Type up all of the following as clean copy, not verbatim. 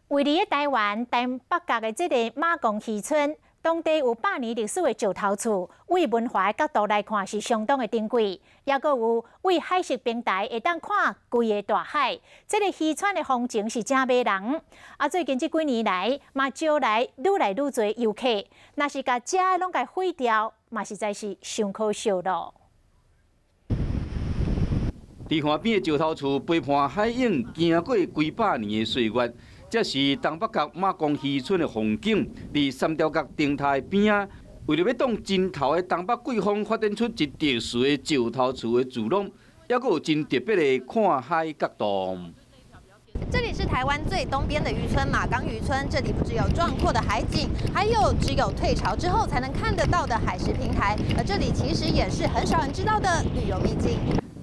位于台湾台北角的这个马公渔村，当地有100年历史的石头厝，为文化的角度来看是相当的珍贵。也阁有为海蚀平台会当看规个大海，这个渔村的风情是真迷人。最近这几年来，嘛招来愈来愈多游客，若是甲遮拢甲毁掉，嘛实在是伤可惜咯。 伫岸边的石头厝陪伴海影，行过几百年的岁月，这是东北角马公渔村的风景。伫三条角灯台边啊，为了要挡真头的东北季风，发展出一特殊的石头厝的住廊，还阁有真特别的看海角度。 这里是台湾最东边的渔村马岗渔村，这里不只有壮阔的海景，还有只有退潮之后才能看得到的海蚀平台，而这里其实也是很少人知道的旅游秘境。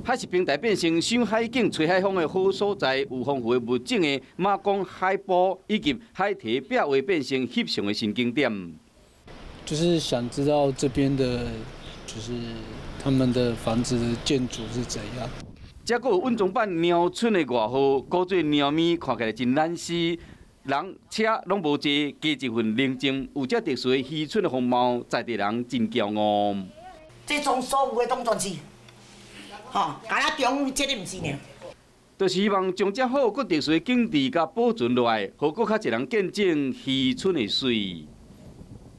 海蚀平台变成赏海景、吹海风的好所在，有丰富的物种的马公海埔以及海堤壁画变成翕相的新景点。就是想知道这边的，就是他们的房子的建筑是怎样。再阁有稳重版鸟村的外号，古做鸟咪看起来真难死，人车拢无坐，加一份宁静。有这特殊的渔村的风貌，在地人真骄傲。这种所有的拢全是。 吼，敢若中这个毋是呢。就是希望将这好、阁特殊的景致甲保存落来，互搁较侪人见证渔村的水。